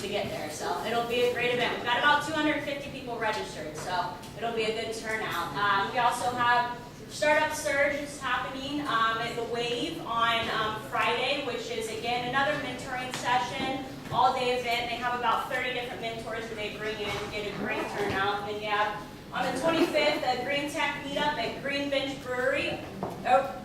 to get there. So it'll be a great event. We've got about 250 people registered, so it'll be a good turnout. We also have Startup Surge is happening at the Wave on Friday, which is, again, another mentoring session, all-day event. They have about 30 different mentors that they bring in to get a great turnout. And then you have, on the 25th, a Green Tech meetup at Green Bench Brewery. Oh,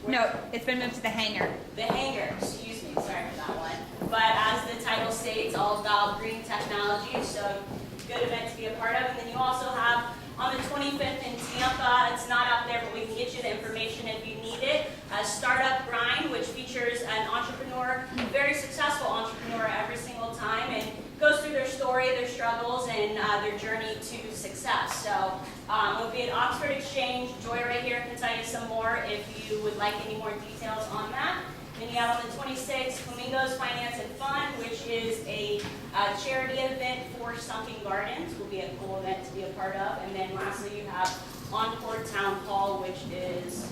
no, it's been moved to the hangar. The hangar, excuse me, sorry for that one. But as the title states, all about green technology, so good event to be a part of. And then you also have on the 25th in Tampa, it's not up there, but we can get you the information if you need it. Startup Grind, which features an entrepreneur, a very successful entrepreneur every single time, and goes through their story, their struggles, and their journey to success. So it'll be at Oxford Exchange. Joy right here can tell you some more if you would like any more details on that. Then you have on the 26th, Flamingos Finance and Fun, which is a charity event for Sunken Gardens. Will be a cool event to be a part of. And then lastly, you have Encore Town Hall, which is...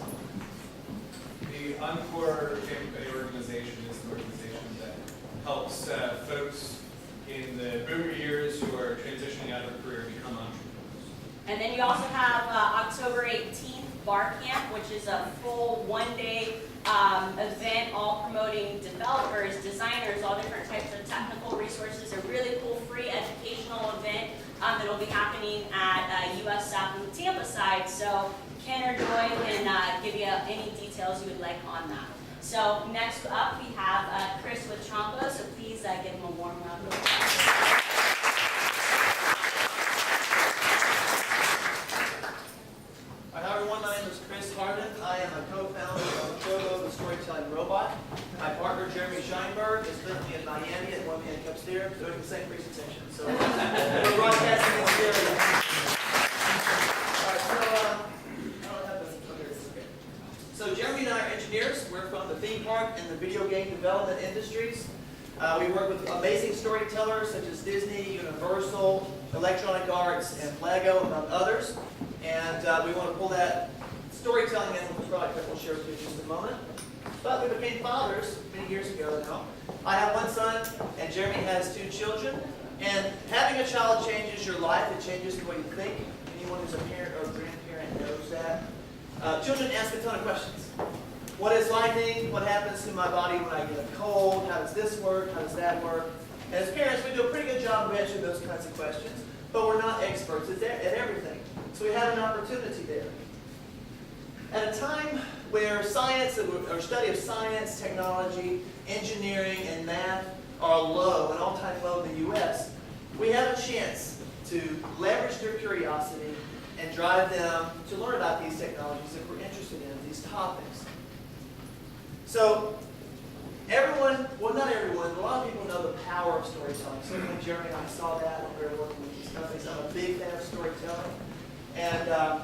The Encore Family Organization is an organization that helps folks in the boomer years who are transitioning out of a career become entrepreneurs. And then you also have October 18th, Bar Camp, which is a full one-day event, all promoting developers, designers, all different types of technical resources. A really cool free educational event that will be happening at US South and the Tampa side. So Ken or Joy can give you any details you would like on that. So next up we have Chris with TROBO, so please give him a warm round of applause. Hi everyone, my name is Chris Harden. I am a co-founder of TROBO, the storytelling robot. My partner Jeremy Scheinberg is living in Miami at one man upstairs doing the same presentation. So we're broadcasting in stereo. Alright, so I don't have this. Okay, it's okay. So Jeremy and I are engineers. We're from the theme park and the video game development industries. We work with amazing storytellers such as Disney, Universal, Electronic Arts, and Lego, among others. And we want to pull that storytelling in with the product that we'll share with you in just a moment. But we became fathers many years ago now. I have one son, and Jeremy has 2 children. And having a child changes your life. It changes the way you think. Anyone who's a parent or a grandparent knows that. Children ask a ton of questions. What is lightning? What happens to my body when I get a cold? How does this work? How does that work? And as parents, we do a pretty good job of answering those kinds of questions. But we're not experts at everything. So we have an opportunity there. At a time where science, or study of science, technology, engineering, and math are low, an all-time low in the U.S., we have a chance to leverage their curiosity and drive them to learn about these technologies that we're interested in, these topics. So everyone, well not everyone, but a lot of people know the power of storytelling. Certainly Jeremy and I saw that when we were working with these companies. I'm a big fan of storytelling. And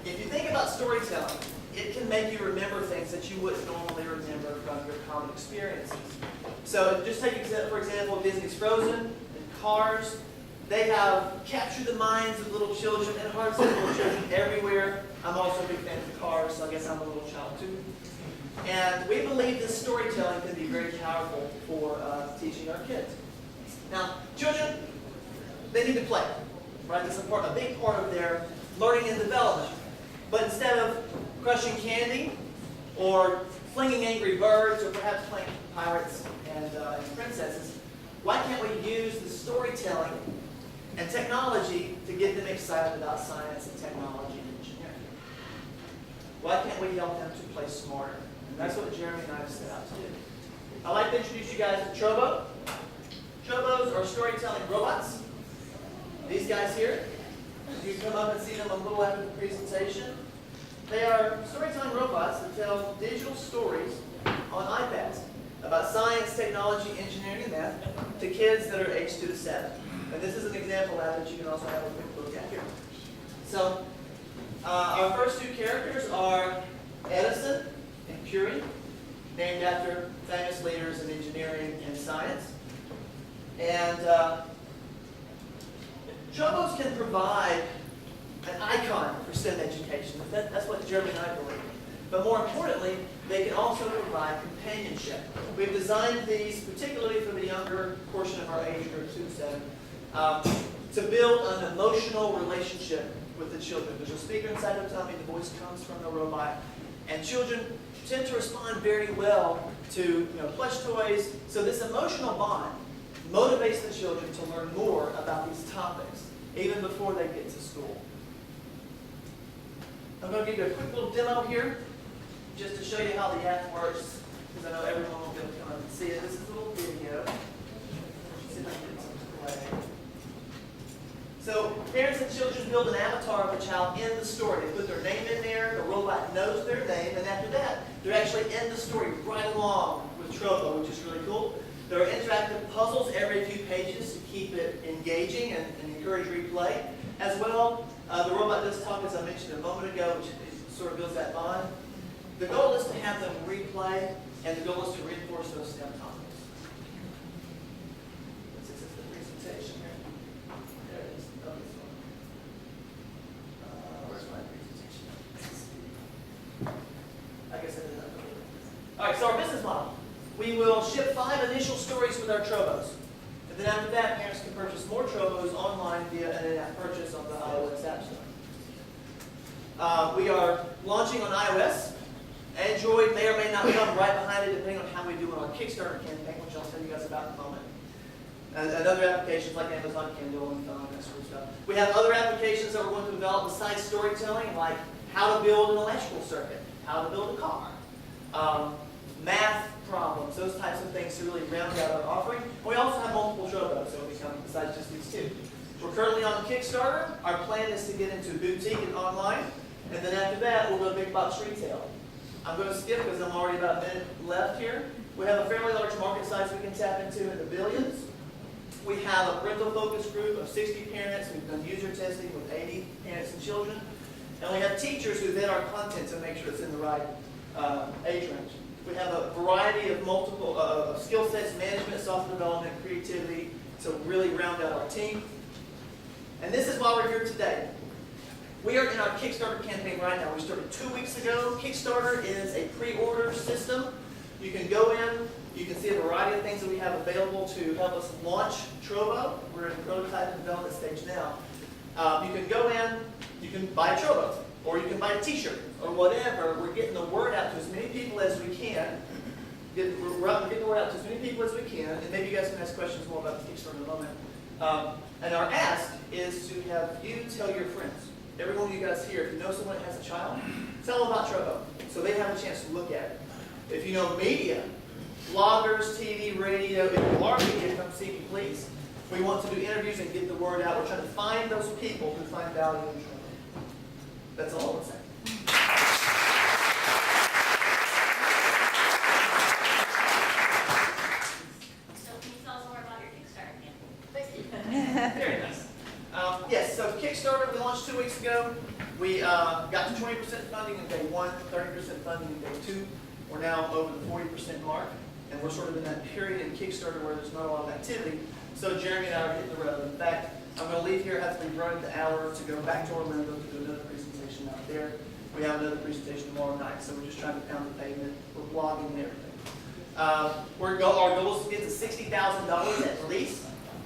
if you think about storytelling, it can make you remember things that you wouldn't normally remember from your common experiences. So just take, for example, Disney's Frozen and Cars. They have captured the minds of little children and hearts of little children everywhere. I'm also a big fan of Cars, so I guess I'm a little child too. And we believe this storytelling can be very powerful for teaching our kids. Now, children, they need to play, right? That's a big part of their learning and development. But instead of crushing candy or flinging angry birds or perhaps playing pirates and princesses, why can't we use the storytelling and technology to get them excited about science and technology and engineering? Why can't we help them to play smarter? And that's what Jeremy and I have set out to do. I'd like to introduce you guys to TROBO. TROBOs are storytelling robots. These guys here, you can come up and see them a little after the presentation. They are storytelling robots that tell digital stories on iPads about science, technology, engineering, and math to kids that are aged 2 to 7. And this is an example app that you can also have a quick look at here. So, our first 2 characters are Edison and Curie, named after famous leaders in engineering and science. And TROBOs can provide an icon for STEM education. That's what Jeremy and I believe. But more importantly, They can also provide companionship. We've designed these particularly for the younger portion of our age group, 2 to 7, to build an emotional relationship with the children. There's a speaker inside the tummy, the voice comes from the robot, and children tend to respond very well to plush toys. So this emotional bond motivates the children to learn more about these topics, even before they get to school. I'm going to give you a quick little demo here, just to show you how the app works, because I know everyone will be able to come up and see it. This is a little video. See if I can get some play. So parents and children build an avatar of a child in the story. They put their name in there, the robot knows their name, and after that, they're actually in the story right along with TROBO, which is really cool. There are interactive puzzles every few pages to keep it engaging and encourage replay. As well, the robot does talk, as I mentioned a moment ago, which sort of builds that bond. The goal is to have them replay, and the goal is to reinforce those STEM topics. This is the presentation here. There it is. Oh, this one. Where's my presentation? I guess I didn't know. All right, so our business model. We will ship 5 initial stories with our TROBOs. And then after that, parents can purchase more TROBOs online via an in-app purchase on the iOS App Store. We are launching on iOS. Android may or may not come right behind it, depending on how we do in our Kickstarter campaign, which I'll tell you guys about in a moment. And other applications like Amazon Kindle and that sort of stuff. We have other applications that we're going to develop besides storytelling, like how to build an electrical circuit, how to build a car, math problems, those types of things to really round out our offering. We also have multiple TROBOs, so we come besides just these 2. We're currently on Kickstarter. Our plan is to get into boutique and online, and then after that, we'll go big box retail. I'm going to skip because I'm already about a minute left here. We have a fairly large market size we can tap into in the billions. We have a parental focus group of 60 parents. We've done user testing with 80 parents and children. And we have teachers who vet our content to make sure it's in the right age range. We have a variety of multiple skill sets, management, software development, creativity, to really round out our team. And this is why we're here today. We are in our Kickstarter campaign right now. We started 2 weeks ago. Kickstarter is a pre-order system. You can go in, you can see a variety of things that we have available to help us launch TROBO. We're in prototype and development stage now. You can go in, you can buy a TROBO, or you can buy a t-shirt, or whatever. We're getting the word out to as many people as we can. We're getting the word out to as many people as we can, and maybe you guys can ask questions more about the Kickstarter in a moment. And our ask is to have you tell your friends. Every one of you guys here, if you know someone that has a child, tell them about TROBO so they have a chance to look at it. If you know media, bloggers, TV, radio, if you are media, come see me, please. We want to do interviews and get the word out. We're trying to find those people who find value in TROBO. That's all I want to say. So can you tell us more about your Kickstarter campaign? Thank you. Very nice. Yes, so Kickstarter, we launched 2 weeks ago. We got to 20% funding in day 1, 30% funding in day 2. We're now over the 40% mark, and we're sort of in that period in Kickstarter where there's not a lot of activity. So Jeremy and I are hitting the road. In fact, I'm going to leave here, have to leave running the hour to go back to Orlando to do another presentation out there. We have another presentation tomorrow night, so we're just trying to pound the pavement. We're blogging and everything. Our goal is to get to $60,000 at least.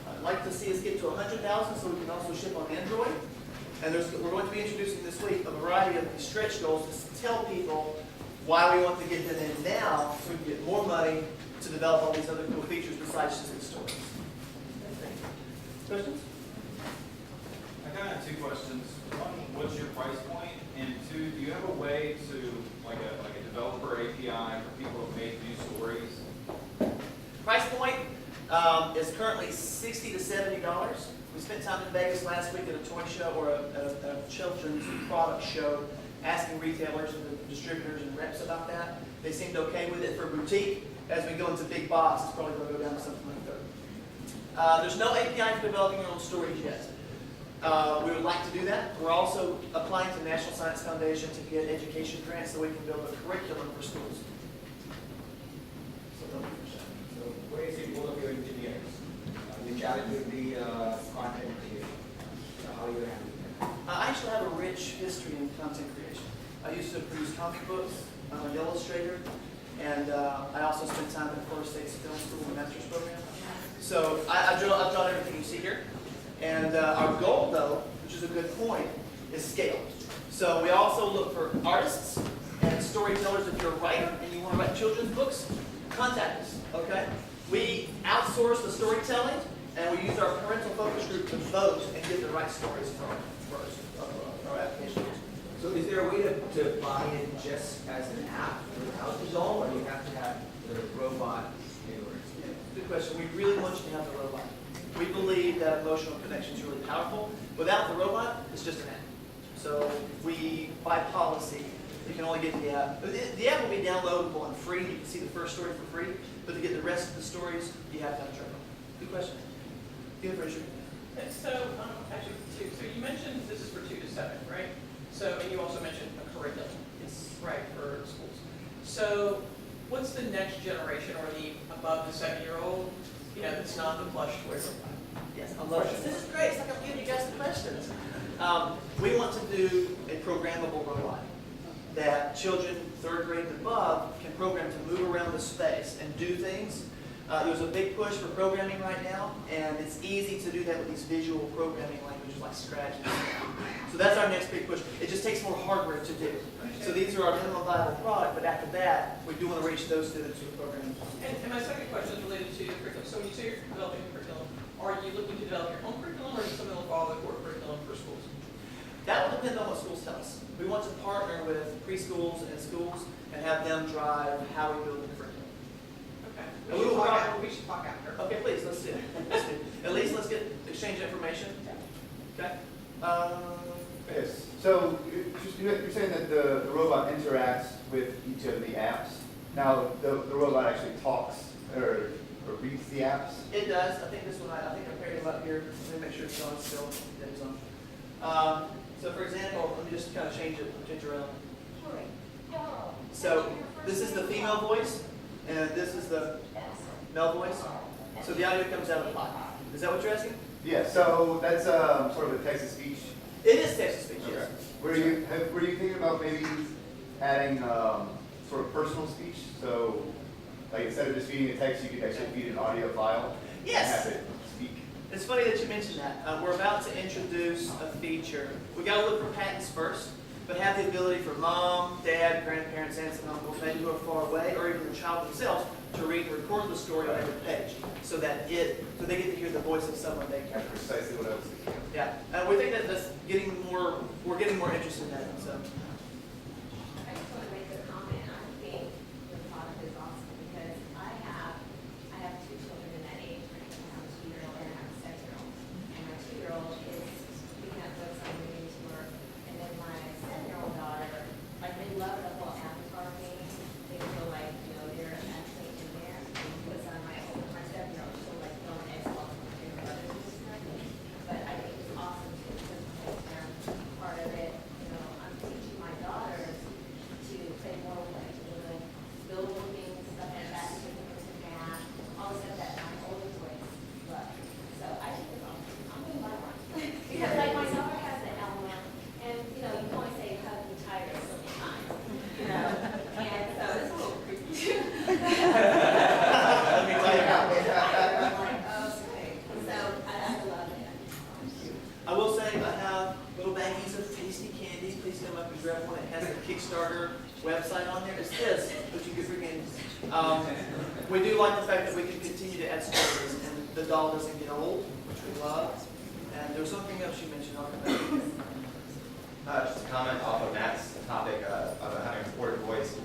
I'd like to see us get to 100,000 so we can also ship on Android. And we're going to be introducing this week a variety of these stretch goals to tell people why we want to get them in now so we can get more money to develop all these other cool features besides just these stories. Questions? I kind of have 2 questions. One, what's your price point? And 2, do you have a way to, like a developer API for people who make new stories? Price point is currently $60 to $70. We spent time in Vegas last week at a toy show or a children's product show asking retailers and the distributors and reps about that. They seemed okay with it for boutique. As we go into big box, it's probably going to go down to something like that. There's no API for developing your own stories yet. We would like to do that. We're also applying to National Science Foundation to get education grants so we can build a curriculum for schools. So where is it all of your engineers? The challenge with the content creation. How you handle that? I actually have a rich history in content creation. I used to produce comic books. I'm an illustrator, and I also spent time at Florida State's Film School and Master's Program. So I've drawn everything you see here. And our goal, though, which is a good point, is scale. So we also look for artists and storytellers. If you're a writer and you want to write children's books, contact us, okay? We outsource the storytelling, and we use our parental focus group to vote and get the right stories for our application. So is there a way to buy it just as an app without the doll, or do you have to have the robot in order to Yeah, good question. We really want you to have the robot. We believe that emotional connection is really powerful. Without the robot, it's just an app. So we, by policy, you can only get the app. The app will be downloadable and free. You can see the first story for free. But to get the rest of the stories, you have to have a terminal. Good question. Good for sure. And so, actually, so you mentioned this is for 2 to 7, right? So, and you also mentioned a curriculum, Yes. right, for schools. So, what's the next generation, or the above the 7-year-old, you know, that's not the plush toy robot? Yes, I love this. This is great. It's like I'm giving you guys the questions. We want to do a programmable robot that children 3rd grade and above can program to move around the space and do things. There's a big push for programming right now, and it's easy to do that with these visual programming languages like Scratch and stuff. So that's our next big push. It just takes more hardware to do. So these are our minimum viable product, but after that, we do want to reach those students with programming. And my second question is related to the curriculum. So when you say you're developing a curriculum, are you looking to develop your own curriculum, or is it something that will follow the core curriculum for schools? That will depend on what schools tell us. We want to partner with preschools and schools and have them drive how we build the curriculum. Okay. And we will talk- We should talk after. Okay, please, let's do it. Let's do it. At least let's get exchange information. Okay? Yes, so you're saying that the robot interacts with each of the apps. Now, the robot actually talks or reads the apps? It does. I think this one, I think I paired him up here. Let me make sure it's on still. Yeah, it's on. So for example, let me just kind of change around. So this is the female voice, and this is the male voice. So the audio comes out of the pot. Is that what you're asking? Yeah, so that's sort of a text-to-speech. It is text-to-speech, yes. Okay. Were you thinking about maybe adding sort of personal speech? So, like instead of just feeding a text, you could actually feed an audio file Yes. and have it speak. It's funny that you mentioned that. We're about to introduce a feature. We got to look for patents first, but have the ability for mom, dad, grandparents, aunts, and uncles, maybe who are far away, or even the child themselves, to read and record the story on every page, so that so they get to hear the voice of someone they care. That's precisely what I was thinking. Yeah, and we think that we're getting more interest in that. So. I just want to make a comment. I think the product is awesome because I have 2 children in that age range. I have a 2-year-old and I have a 7-year-old. And my 2-year-old is picking up books I'm reading to her. And then my 7-year-old daughter, like they love the whole avatar thing. They feel like, you know, they're actually in there. Because my 7-year-old still like going Xbox with their brothers and stuff. But I think it's awesome to part of it. You know, I'm teaching my daughters to play more with like building things, stuff like that, to math, all the stuff that my older boys love. So I think it's awesome. I'm going to buy one. Because like my daughter has the Elmer, and you know, you can only say hug the tiger so many times. You know, and so it's a little creepy too. Let me tell you how. I'm like, okay. So I love it. I will say I have little baggies of tasty candy. Please come up and grab one. It has the Kickstarter website on there. It's this, but you get free candy. We do like the fact that we can continue to add stories, and the doll doesn't get old, which we love. And there was something else you mentioned. I'll come back. Just a comment off of Matt's topic about having a recorded voice.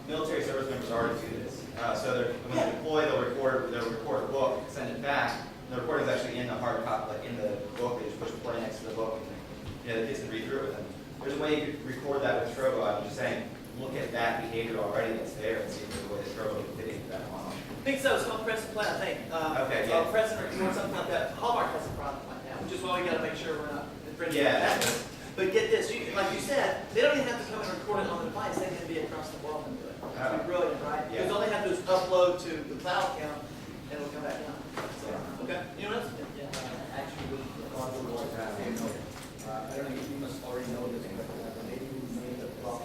Military service members already do this. So when they deploy, they'll record a book, send it back. And the recording is actually in the hard copy, like in the book. They just push play next to the book, and you know, the kids can read through it with them. There's a way you could record that with TROBO. I'm just saying, look at that behavior already that's there and see if there's a way that TROBO can fit into that model. I think so. It's called Press and Play, I think. Okay, yeah. Press and Record, something like that. Hallmark has a product like that, which is why we got to make sure we're not infringing. Yeah. But get this, like you said, they don't even have to come and record it on the device. They can be across the world and do it. It's brilliant, right? Yeah. Because all they have to do is upload to the cloud account, and it'll come back down. So, okay. Anyone else? Yeah. Actually, with the cargo was, I don't know if you must already know this, but the lady who made the clock,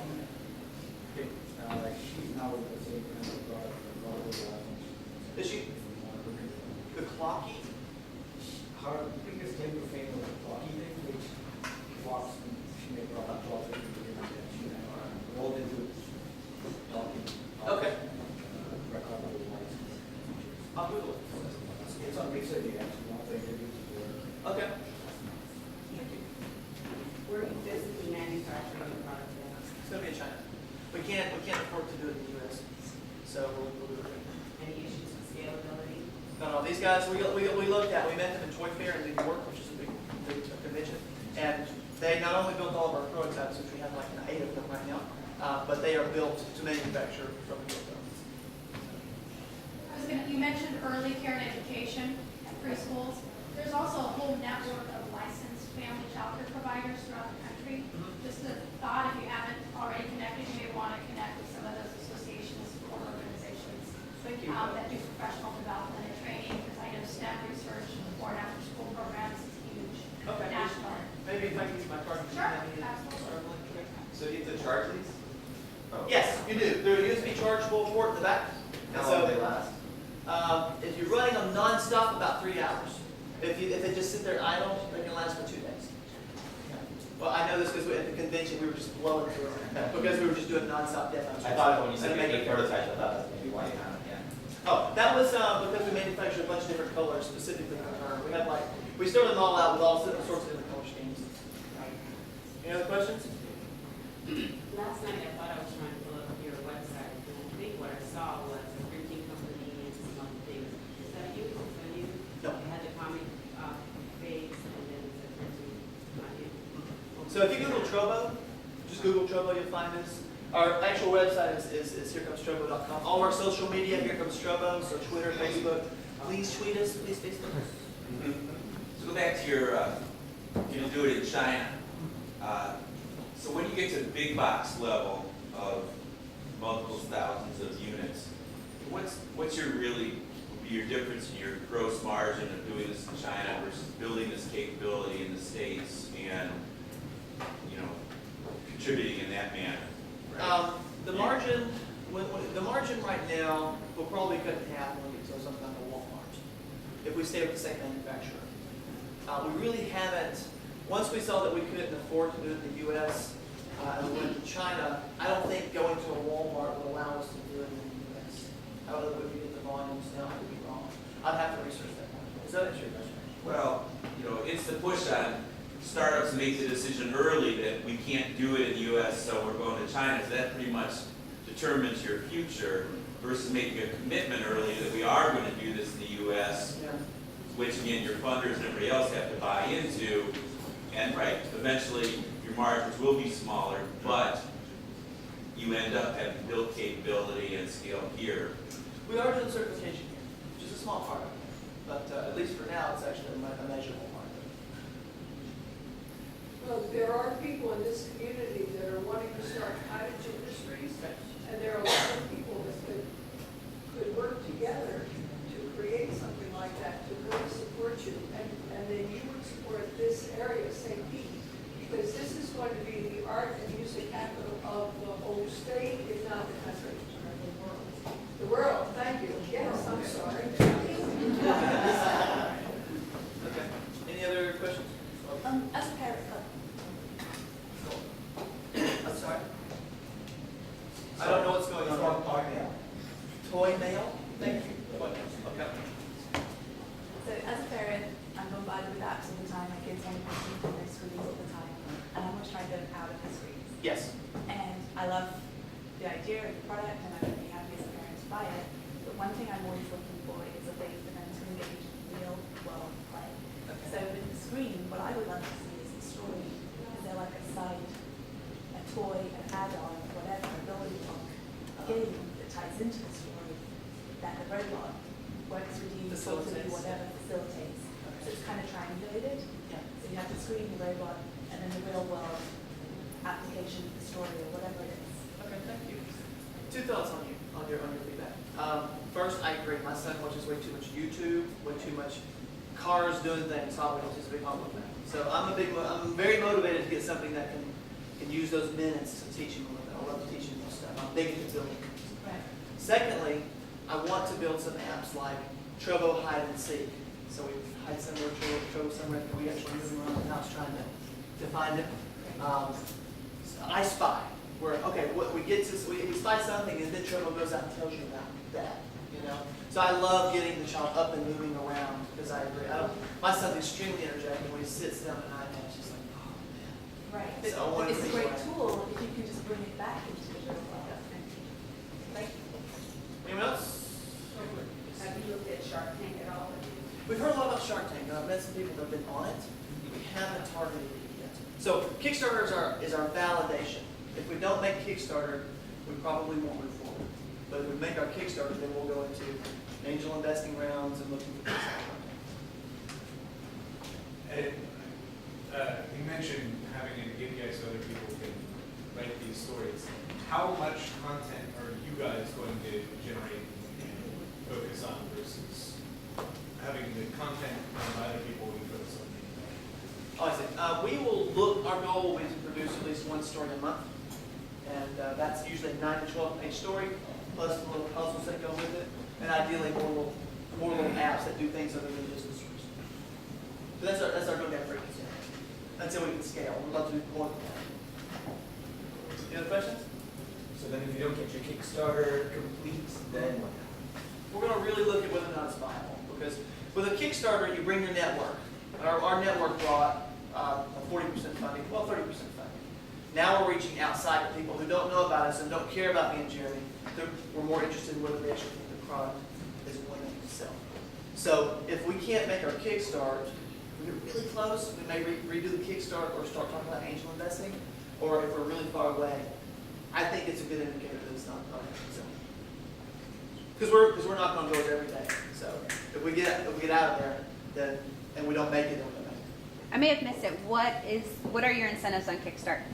okay, Clocky. Her biggest claim to fame was the Clocky thing, which was, she made about 12 years ago, and she rolled into talking. Okay. Record with license. I'll Google it. It's on research, you actually want to introduce it. Okay. Where are you physically manufacturing the product now? It's gonna be in China. We can't afford to do it in the US, so we'll do it. Any issues with scalability? No, these guys, we looked at, we met them in Toy Fair in New York, which is a big convention, and they not only built all of our prototypes, which we have like 8 of them right now, but they are built to manufacture from the get-go. You mentioned early care and education at preschools. There's also a whole network of licensed family childcare providers throughout the country. Just a thought, if you haven't already connected, you may want to connect with some of those associations or organizations Thank you. that do professional development and training, because I know STEM research before and after school programs is huge. Okay. National. Maybe if I can use my card. Sure, absolutely. So you have to charge these? Oh. Yes, you do. They're a USB chargeable port in the back. How And long so, do they last? if you're running them non-stop, about 3 hours. If they just sit there idle, they can last for 2 days. Well, I know this because at the convention we were just blowing through them because we were just doing non-stop demos. I thought when you said And you make made it- prototypes, I thought that's maybe why you had them, yeah. Oh, that was because we manufactured a bunch of different colors specifically for her. We had we started them all out with all different sorts of different color schemes. Any other questions? Last night I thought I was trying to pull up your website, and I think what I saw was a printing company and some other things. Is that you? Is that you? No. It had the comic face and then it's a printing, not you. So if you Google TROBO, just Google TROBO, you'll find us. Our actual website is herecomes.trobo.com. All our social media, Here Comes TROBO, so Twitter, Facebook. Please tweet us, please Facebook us. So go back to your, you do it in China. So when you get to the big box level of multiple thousands of units, what's your your difference in your gross margin of doing this in China versus building this capability in the States and, contributing in that manner? Right? The margin, the margin right now will probably cut in half when we get to some kind of Walmart, if we stay with the same manufacturer. We really haven't, once we saw that we couldn't afford to do it in the U.S. And we went to China, I don't think going to a Walmart would allow us to do it in the U.S. I don't know if we could get the volumes now, I could be wrong. I'd have to research that. Is that your question? Well, it's the push on startups to make the decision early that we can't do it in the U.S., so we're going to China. So that pretty much determines your future versus making a commitment early that we are going to do this in the U.S., Yeah. which again, your funders and everybody else have to buy into. And right, eventually your margins will be smaller, but you end up having built capability and scale here. We are doing certification here, which is a small part of it. But at least for now, it's actually a measurable part of it. Well, there are people in this community that are wanting to start cottage industries, and there are a lot of people that could work together to create something like that, to really support you, and then you would support this area, St. Pete, because this is going to be the art and music capital of the whole state, if not the country. The world, thank you. Yes, I'm sorry. Okay. Any other questions? As a parent, I'm sorry. I don't know what's going on. Toy mail? Thank you. Toy mail. Okay. so as a parent, I'm bombarded with apps all the time. My kids want to keep on their screens all the time, and I want to try them out of the screens. Yes. And I love the idea of the product, and I'm really happy as a parent to buy it. But one thing I'm always looking for is a way for them to engage in real world play. Okay. So with the screen, what I would love to see is a story. Is there like a side, a toy, an add-on, whatever, a building block, a game that ties into the story that the robot works with you, talks with you, Facilitates. whatever, facilitates. So it's kind of triangulated. Yeah. So you have the screen, the robot, and then the real world application of the story or whatever it is. Okay, thank you. 2 thoughts on your feedback. First, I agree. My son watches way too much YouTube, way too much cars doing things. Hot Wheels is a big hot wheel fan. So I'm very motivated to get something that can use those minutes to teach him a little bit. I love teaching him stuff. I'm big into building. Right. Secondly, I want to build some apps like TROBO Hide and Seek, So we hide somewhere, Trobo somewhere, and we actually move around the house trying to find it. I spy. Where, okay, what we get to, we spy something, and then Trobo goes out and tells you about that, you know? So I love getting the child up and moving around, because I agree. My son's extremely energetic, and when he sits down at night, it's just like, oh, man. Right. So I wanted It's to a be great like- tool if you can just bring it back into the real world. Thank you. Anyone else? Have you looked at Shark Tank at all? We've heard a lot about Shark Tank, and I've met some people that have been on it. We haven't targeted it yet. So Kickstarter is our validation. If we don't make Kickstarter, we probably won't move forward. But if we make our Kickstarter, then we'll go into angel investing rounds and looking for things. And, you mentioned having an API so other people can write these stories. How much content are you guys going to generate and focus on versus having the content from other people we focus on? Oh, I see. We will look, our goal will be to produce at least one story a month. And that's usually a 9 to 12 page story, plus the little puzzles that go with it. And ideally more little apps that do things other than just the stories. So that's our go-down frequency. Until we can scale. We'd love to do more than that. Any other questions? So then if you don't get your Kickstarter complete, then what happens? We're going to really look at whether or not it's viable. Because with a Kickstarter, you bring your network. Our network brought a 40% funding, well, 30% funding. Now we're reaching outside of people who don't know about us and don't care about being charity. We're more interested in whether they actually think the product is willing to sell. So if we can't make our Kickstarter, if we're really close, we may redo the Kickstarter or start talking about angel investing. Or if we're really far away, I think it's a good indicator that it's not going to sell. Because we're not going to go there every day. So if we get out of there, then and we don't make it, then we don't make it. I may have missed it. What are your incentives on Kickstarter?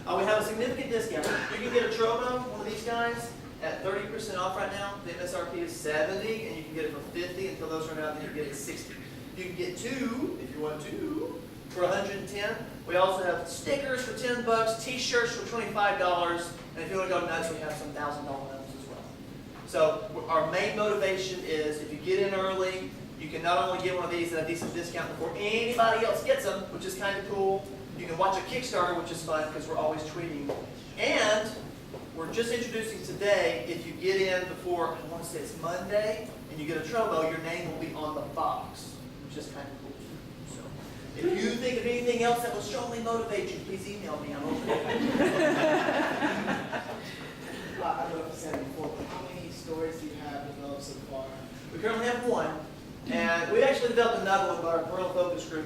We have a significant discount. You can get a Trobo, one of these guys, at 30% off right now. The MSRP is 70, and you can get it for 50 until those run out. Then you can get it 60. You can get two if you want two for 110. We also have stickers for $10, T-shirts for $25, and if you want to go nuts, we have some $1,000 notes as well. So our main motivation is if you get in early, you can not only get one of these at a decent discount before anybody else gets them, which is kind of cool. You can watch a Kickstarter, which is fun because we're always tweeting. And we're just introducing today, if you get in before, I want to say it's Monday, and you get a Trobo, your name will be on the box, which is kind of cool. So if you think of anything else that will strongly motivate you, please email me. I'm open. I don't know if I said it before, but how many stories do you have developed so far? We currently have one, and we actually developed another one, but our Pearl Focus Group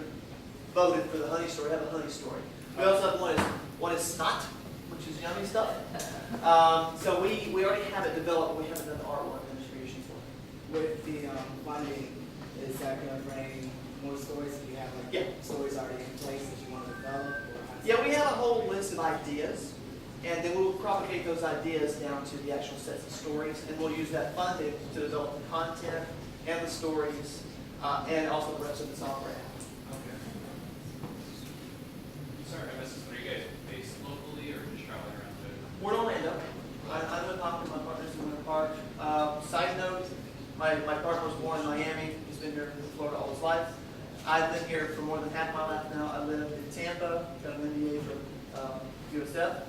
voted for the honey story. We have a honey story. We also have one is snot, which is yummy stuff. So we already have it developed, but we haven't done the artwork and distribution for it. With the funding, is that going to bring more stories? Do you have stories already in place that you want to develop? Yeah, we have a whole list of ideas, and then we'll propagate those ideas down to the actual sets of stories, and we'll use that funding to develop the content and the stories, and also the rest of the software. Okay. Sorry, I missed this. Are you guys based locally or just traveling around to? We're in Orlando. I live in Hopkins, my partner's in Winter Park. Side note, my partner was born in Miami. He's been here in Florida all his life. I've been here for more than half my life now. I live in Tampa, got an NDA from USF,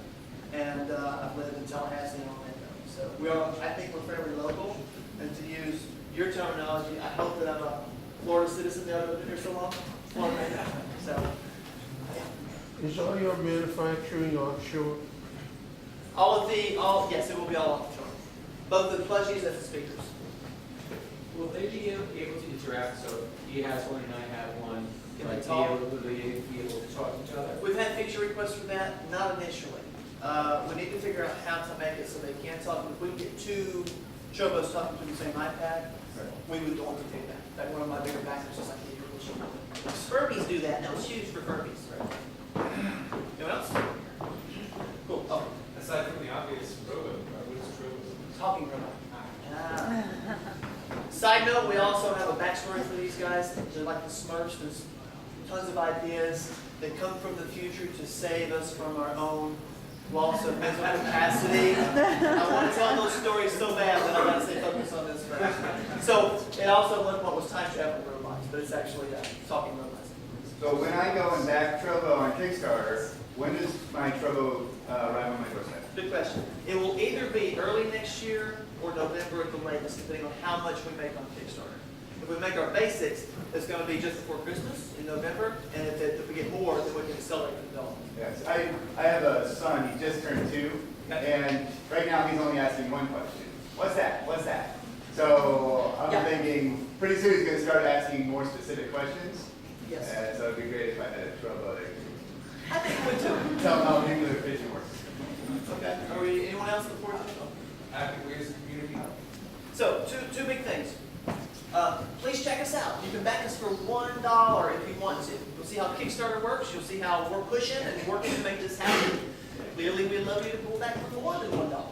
and I've lived in Tallahassee and Orlando. So I think we're fairly local, and to use your terminology, I hope that I'm a Florida citizen now that I've been here so long. Florida. So, yeah. Is all your manufacturing offshore? Yes, it will be all offshore. Both the plushies and the speakers. Will they be able to interact, so he has one and I have one, Can they like talk? will they be able to talk to each other? We've had feature requests for that, not initially. We need to figure out how to make it so they can talk. If we can get two Trobos talking to the same iPad, we would want to do that. In fact, one of my bigger backers is like, Furbies do that. Now it's huge for Furbies. Anyone else? Cool. Oh, Aside from the obvious Trobo, what is Trobo? talking robot. Side note, we also have a backstory for these guys. They're like the Smurfs. There's tons of ideas that come from the future to save us from our own loss of mental capacity. I want to tell those stories so bad that I got to stay focused on this first. So it also at one point was time traveling robots. but it's actually talking robots. So when I go and back Trobo on Kickstarter, when does my Trobo arrive on my doorstep? Good question. It will either be early next year or November at the latest, depending on how much we make on Kickstarter. If we make our basics, it's going to be just before Christmas in November, and if we get more, then we can accelerate the development. Yes, I have a son, he just turned 2, and right now he's only asking one question. What's that? What's that? So I'm thinking pretty soon he's going to start asking more specific questions. Yes. And so it'd be great if I had a Trobo that I think it would too. tell him how nuclear fission works. Okay. Are we, anyone else before? Active ways of community. So, two big things. Please check us out. You can back us for $1 if you want to. You'll see how Kickstarter works. You'll see how we're pushing and working to make this happen. Clearly, we'd love you to pull back for more than $1.